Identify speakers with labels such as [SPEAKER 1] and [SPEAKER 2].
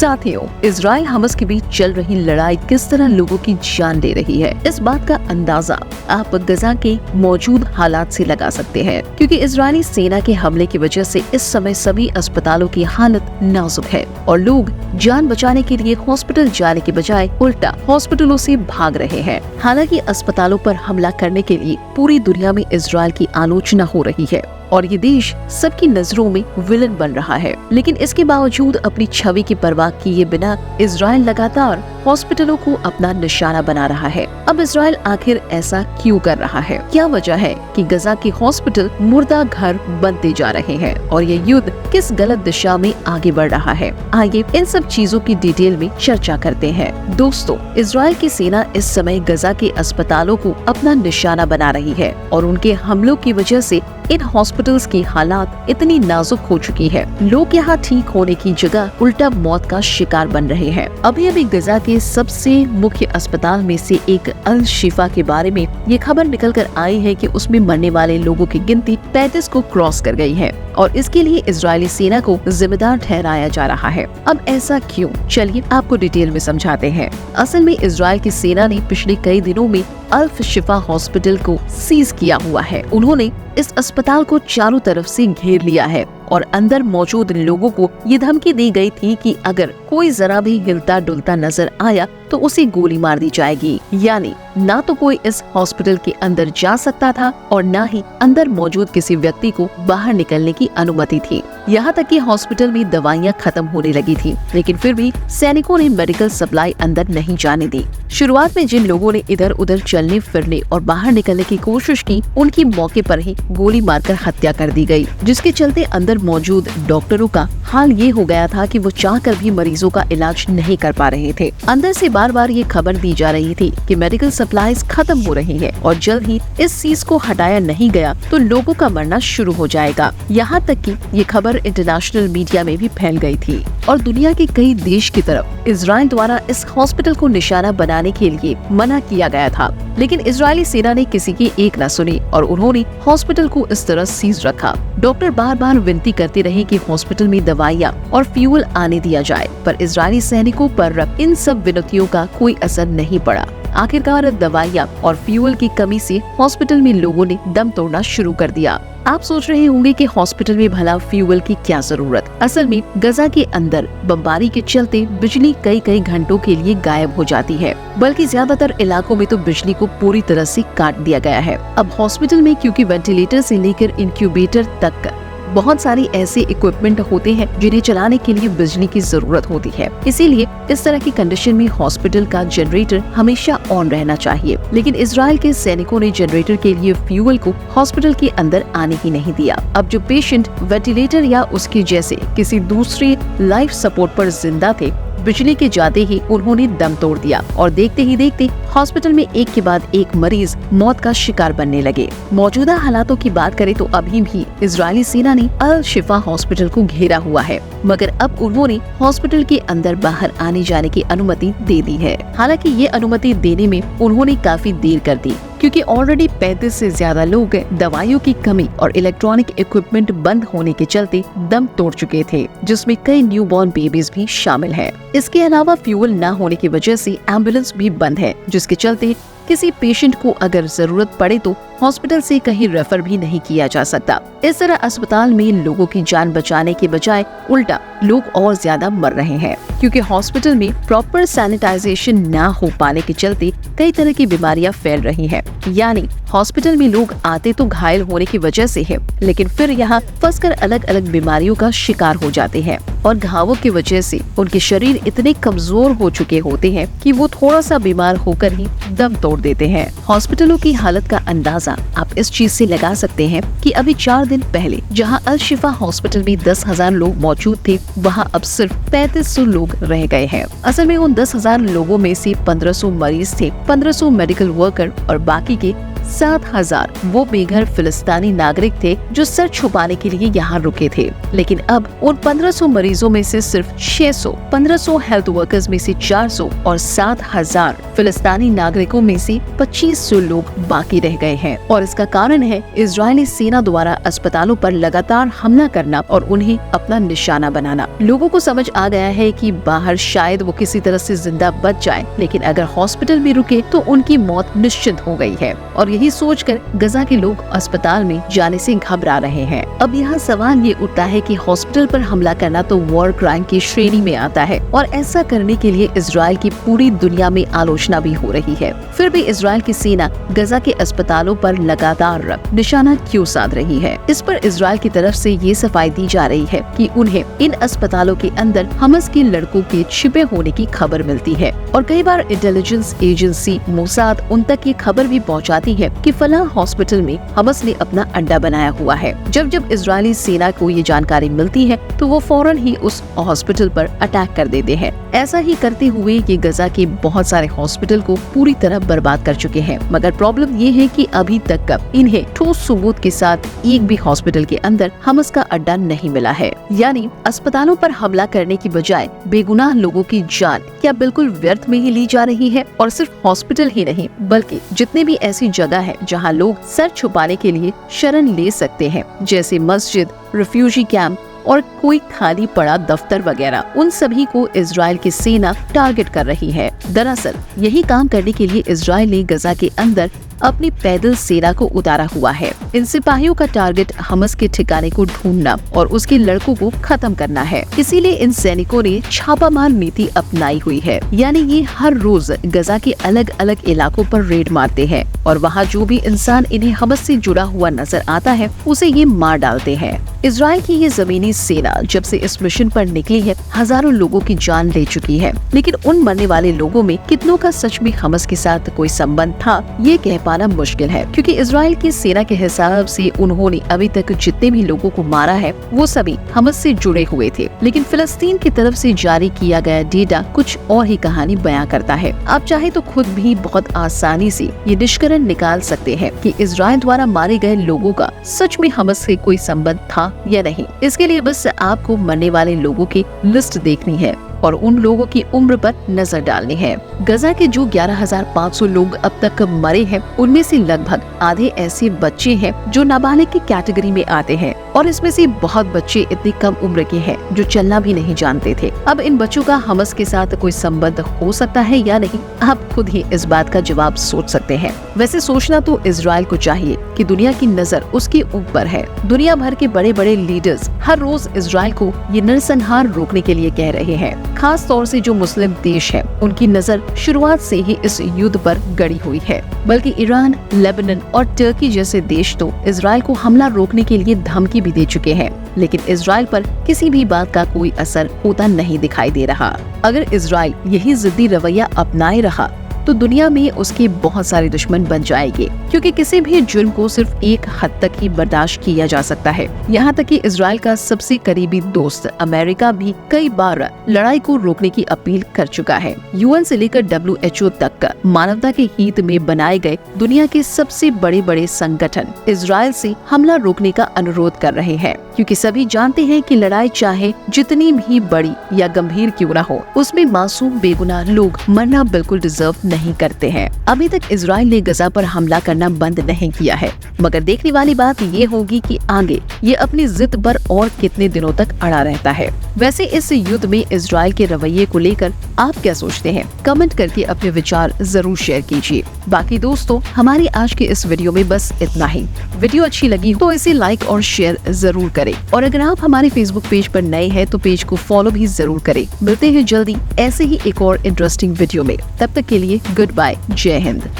[SPEAKER 1] साथियों, Israel Hamas के बीच चल रही लड़ाई किस तरह लोगों की जान ले रही है, इस बात का अंदाजा आप गजा के मौजूद हालात से लगा सकते हैं, क्योंकि इजरायली सेना के हमले की वजह से इस समय सभी अस्पतालों की हालत नाजुक है और लोग जान बचाने के लिए हॉस्पिटल जाने के बजाय उल्टा हॉस्पिटलों से भाग रहे हैं। हालांकि अस्पतालों पर हमला करने के लिए पूरी दुनिया में इजराइल की आलोचना हो रही है और ये देश सबकी नजरों में विलन बन रहा है, लेकिन इसके बावजूद अपनी छवि की परवाह किए बिना इजराइल लगातार हॉस्पिटलों को अपना निशाना बना रहा है। अब इजराइल आखिर ऐसा क्यों कर रहा है? क्या वजह है कि गजा के हॉस्पिटल मुर्दा घर बनते जा रहे हैं और ये युद्ध किस गलत दिशा में आगे बढ़ रहा है? आइए इन सब चीजों की डिटेल में चर्चा करते हैं। दोस्तों, इजराइल की सेना इस समय गजा के अस्पतालों को अपना निशाना बना रही है और उनके हमलों की वजह से इन हॉस्पिटल्स की हालात इतनी नाजुक हो चुकी है, लोग यहाँ ठीक होने की जगह उल्टा मौत का शिकार बन रहे हैं। अभी अभी गजा के सबसे मुख्य अस्पताल में से एक अल शिफा के बारे में ये खबर निकल कर आई है कि उसमें मरने वाले लोगों की गिनती 35 को क्रॉस कर गई है और इसके लिए इजरायली सेना को जिम्मेदार ठहराया जा रहा है। अब ऐसा क्यों? चलिए आपको डिटेल में समझाते हैं। असल में इजराइल की सेना ने पिछले कई दिनों में अल शिफा हॉस्पिटल को सीज किया हुआ है। उन्होंने इस अस्पताल को चारों तरफ से घेर लिया है और अंदर मौजूद लोगों को ये धमकी दी गई थी कि अगर कोई जरा भी हिलता डुलता नजर आया तो उसे गोली मार दी जाएगी। यानी ना तो कोई इस हॉस्पिटल के अंदर जा सकता था और ना ही अंदर मौजूद किसी व्यक्ति को बाहर निकलने की अनुमति थी। यहाँ तक कि हॉस्पिटल में दवाइयाँ खत्म होने लगी थी, लेकिन फिर भी सैनिकों ने मेडिकल सप्लाई अंदर नहीं जाने दी। शुरुआत में जिन लोगों ने इधर उधर चलने फिरने और बाहर निकलने की कोशिश की, उनकी मौके पर ही गोली मारकर हत्या कर दी गई, जिसके चलते अंदर मौजूद डॉक्टरों का हाल ये हो गया था कि वो चाहकर भी मरीजों का इलाज नहीं कर पा रहे थे। अंदर से बार बार ये खबर दी जा रही थी कि मेडिकल सप्लाईज खत्म हो रही है और जल्द ही इस चीज को हटाया नहीं गया तो लोगों का मरना शुरू हो जाएगा। यहाँ तक कि ये खबर इंटरनेशनल मीडिया में भी फैल गई थी और दुनिया के कई देश की तरफ इजराइल द्वारा इस हॉस्पिटल को निशाना बनाने के लिए मना किया गया था, लेकिन इजरायली सेना ने किसी की एक न सुनी और उन्होंने हॉस्पिटल को इस तरह सीज रखा। डॉक्टर बार बार विनती करते रहे कि हॉस्पिटल में दवाइयाँ और फ्यूल आने दिया जाए, पर इजरायली सैनिकों पर इन सब विनतियों का कोई असर नहीं पड़ा। आखिरकार दवाइयाँ और फ्यूल की कमी से हॉस्पिटल में लोगों ने दम तोड़ना शुरू कर दिया। आप सोच रहे होंगे कि हॉस्पिटल में भला फ्यूल की क्या जरूरत? असल में गजा के अंदर बमबारी के चलते बिजली कई घंटों के लिए गायब हो जाती है, बल्कि ज्यादातर इलाकों में तो बिजली को पूरी तरह से काट दिया गया है। अब हॉस्पिटल में क्योंकि वेंटिलेटर से लेकर इंक्यूबेटर तक बहुत सारी ऐसे इक्विपमेंट होते हैं जिन्हें चलाने के लिए बिजली की जरूरत होती है, इसीलिए इस तरह की कंडीशन में हॉस्पिटल का जनरेटर हमेशा ऑन रहना चाहिए। लेकिन इजराइल के सैनिकों ने जनरेटर के लिए फ्यूल को हॉस्पिटल के अंदर आने ही नहीं दिया। अब जो पेशेंट वेंटिलेटर या उसके जैसे किसी दूसरे लाइफ सपोर्ट पर जिंदा थे, बिजली के जाते ही उन्होंने दम तोड़ दिया और देखते ही देखते हॉस्पिटल में एक के बाद एक मरीज मौत का शिकार बनने लगे। मौजूदा हालातों की बात करें तो अभी भी इजरायली सेना ने अल शिफा हॉस्पिटल को घेरा हुआ है, मगर अब उन्होंने हॉस्पिटल के अंदर बाहर आने जाने की अनुमति दे दी है। हालांकि ये अनुमति देने में उन्होंने काफी देर कर दी, क्योंकि ऑलरेडी 35 से ज्यादा लोग दवाइयों की कमी और इलेक्ट्रॉनिक इक्विपमेंट बंद होने के चलते दम तोड़ चुके थे, जिसमें कई न्यूबॉर्न बेबीज भी शामिल हैं। इसके अलावा फ्यूल न होने की वजह से एम्बुलेंस भी बंद है, जिसके चलते किसी पेशेंट को अगर जरूरत पड़े तो हॉस्पिटल से कहीं रेफर भी नहीं किया जा सकता। इस तरह अस्पताल में लोगों की जान बचाने के बजाय उल्टा लोग और ज्यादा मर रहे हैं, क्योंकि हॉस्पिटल में प्रॉपर सैनिटाइजेशन ना हो पाने के चलते कई तरह की बीमारियां फैल रही हैं। यानी हॉस्पिटल में लोग आते तो घायल होने की वजह से है, लेकिन फिर यहाँ फंसकर अलग अलग बीमारियों का शिकार हो जाते हैं और घावों की वजह से उनके शरीर इतने कमजोर हो चुके होते हैं कि वो थोड़ा सा बीमार होकर ही दम तोड़ देते हैं। हॉस्पिटलों की हालत का अंदाजा आप इस चीज से लगा सकते हैं कि अभी 4 दिन पहले जहां अल शिफा हॉस्पिटल में 10,000 लोग मौजूद थे, वहां अब सिर्फ 3500 लोग रह गए हैं। असल में उन 10,000 लोगों में से 1500 मरीज थे, 1500 मेडिकल वर्कर और बाकी के 7,000 वो बेघर फिलिस्तीनी नागरिक थे जो सर छुपाने के लिए यहाँ रुके थे। लेकिन अब उन 1500 मरीजों में से सिर्फ 600, 1500 हेल्थ वर्कर्स में से 400 और 7,000 फिलिस्तीनी नागरिकों में से 2500 लोग बाकी रह गए हैं। और इसका कारण है इजरायली सेना द्वारा अस्पतालों पर लगातार हमला करना और उन्हें अपना निशाना बनाना। करना। लोगों को समझ आ गया है कि बाहर शायद वो किसी तरह से जिंदा बच जाए, लेकिन अगर हॉस्पिटल में रुके तो उनकी मौत निश्चित हो गई है। और यही सोचकर गजा के लोग अस्पताल में जाने से घबरा रहे हैं। अब यहाँ सवाल ये उठता है कि हॉस्पिटल पर हमला करना तो वॉर क्राइम की श्रेणी में आता है और ऐसा करने के लिए इजराइल की पूरी दुनिया में आलोचना भी हो रही है। फिर भी इजराइल की सेना गजा के अस्पतालों पर लगातार निशाना क्यों साध रही है? इस पर इजराइल की तरफ से ये सफाई दी जा रही है कि उन्हें इन अस्पतालों के अंदर हमास के लड़कों के छिपे होने की खबर मिलती है और कई बार इंटेलिजेंस एजेंसी मोसाद उन तक ये खबर भी पहुंचाती है कि फलां हॉस्पिटल में हमास ने अपना अड्डा बनाया हुआ है। जब इजरायली सेना को ये जानकारी मिलती है तो वो फौरन ही उस हॉस्पिटल पर अटैक कर देते हैं। ऐसा ही करते हुए ये गजा के बहुत सारे हॉस्पिटल को पूरी तरह बर्बाद कर चुके हैं। मगर प्रॉब्लम ये है कि अभी तक इन्हें ठोस सबूत के साथ एक भी हॉस्पिटल के अंदर हमास का अड्डा नहीं मिला है। यानी अस्पतालों पर हमला करने की बजाय बेगुनाह लोगों की जान क्या बिल्कुल व्यर्थ में ही ली जा रही है? और सिर्फ हॉस्पिटल ही नहीं बल्कि जितने भी ऐसी जगह है जहां लोग सर छुपाने के लिए शरण ले सकते हैं, जैसे मस्जिद, रिफ्यूजी कैंप और कोई खाली पड़ा दफ्तर वगैरह, उन सभी को इजराइल की सेना टारगेट कर रही है। दरअसल यही काम करने के लिए इजराइल ने गजा के अंदर अपनी पैदल सेना को उतारा हुआ है। इन सिपाहियों का टारगेट हमास के ठिकाने को ढूंढना और उसके लड़कों को खत्म करना है। इसीलिए इन सैनिकों ने छापामार नीति अपनाई हुई है। यानी ये हर रोज गजा के अलग अलग इलाकों पर रेड मारते हैं और वहाँ जो भी इंसान इन्हें हमास से जुड़ा हुआ नजर आता है उसे ये मार डालते हैं। इजराइल की ये जमीनी सेना जब से इस मिशन पर निकली है हजारों लोगों की जान ले चुकी है, लेकिन उन मरने वाले लोगों में कितनों का सच में हमास के साथ कोई संबंध था ये कह पाना मुश्किल है, क्योंकि इजराइल की सेना के हिसाब से उन्होंने अभी तक जितने भी लोगों को मारा है वो सभी हमास से जुड़े हुए थे। लेकिन फिलिस्तीन की तरफ से जारी किया गया डेटा कुछ और ही कहानी बयां करता है। आप चाहे तो खुद भी बहुत आसानी से ये निष्कर्ष निकाल सकते हैं कि इजराइल द्वारा मारे गए लोगों का सच में हमास से कोई संबंध था या नहीं। इसके लिए बस आपको मरने वाले लोगों की लिस्ट देखनी है और उन लोगों की उम्र पर नजर डालनी है। गजा के जो 11,500 लोग अब तक मरे हैं उनमें से लगभग आधे ऐसे बच्चे हैं जो नाबालिग की कैटेगरी में आते हैं और इसमें से बहुत बच्चे इतनी कम उम्र के हैं जो चलना भी नहीं जानते थे। अब इन बच्चों का हमास के साथ कोई संबंध हो सकता है या नहीं, आप खुद ही इस बात का जवाब सोच सकते हैं। वैसे सोचना तो इजराइल को चाहिए कि दुनिया की नजर उसके ऊपर है। दुनिया भर के बड़े बड़े लीडर्स हर रोज इजराइल को ये नरसंहार रोकने के लिए कह रहे हैं। खास तौर से जो मुस्लिम देश है उनकी नजर शुरुआत से ही इस युद्ध पर गड़ी हुई है। बल्कि ईरान, लेबनान और टर्की जैसे देश तो इजराइल को हमला रोकने के लिए धमकी भी दे चुके हैं, लेकिन इजराइल पर किसी भी बात का कोई असर होता नहीं दिखाई दे रहा। अगर इजराइल यही जिद्दी रवैया अपनाए रहा तो दुनिया में उसके बहुत सारे दुश्मन बन जाएंगे, क्योंकि किसी भी जुर्म को सिर्फ एक हद तक ही बर्दाश्त किया जा सकता है। यहाँ तक कि इजराइल का सबसे करीबी दोस्त अमेरिका भी कई बार लड़ाई को रोकने की अपील कर चुका है। यूएन से लेकर WHO तक मानवता के हित में बनाए गए दुनिया के सबसे बड़े बड़े संगठन इजराइल से हमला रोकने का अनुरोध कर रहे हैं, क्योंकि सभी जानते हैं कि लड़ाई चाहे जितनी भी बड़ी या गंभीर क्यों न हो, उसमें मासूम बेगुनाह लोग मरना बिल्कुल डिजर्व नहीं करते हैं। अभी तक इजराइल ने गजा पर हमला करना बंद नहीं किया है, मगर देखने वाली बात ये होगी कि आगे ये अपनी जिद पर और कितने दिनों तक अड़ा रहता है। वैसे इस युद्ध में इजराइल के रवैये को लेकर आप क्या सोचते हैं? कमेंट करके अपने विचार जरूर शेयर कीजिए। बाकी दोस्तों, हमारी आज के इस वीडियो में बस इतना ही। वीडियो अच्छी लगी तो इसे लाइक और शेयर जरूर करें, और अगर आप हमारे फेसबुक पेज पर नए हैं तो पेज को फॉलो भी जरूर करें। मिलते हैं जल्दी ऐसे ही एक और इंटरेस्टिंग वीडियो में। तब तक के लिए गुड बाय, जय हिंद।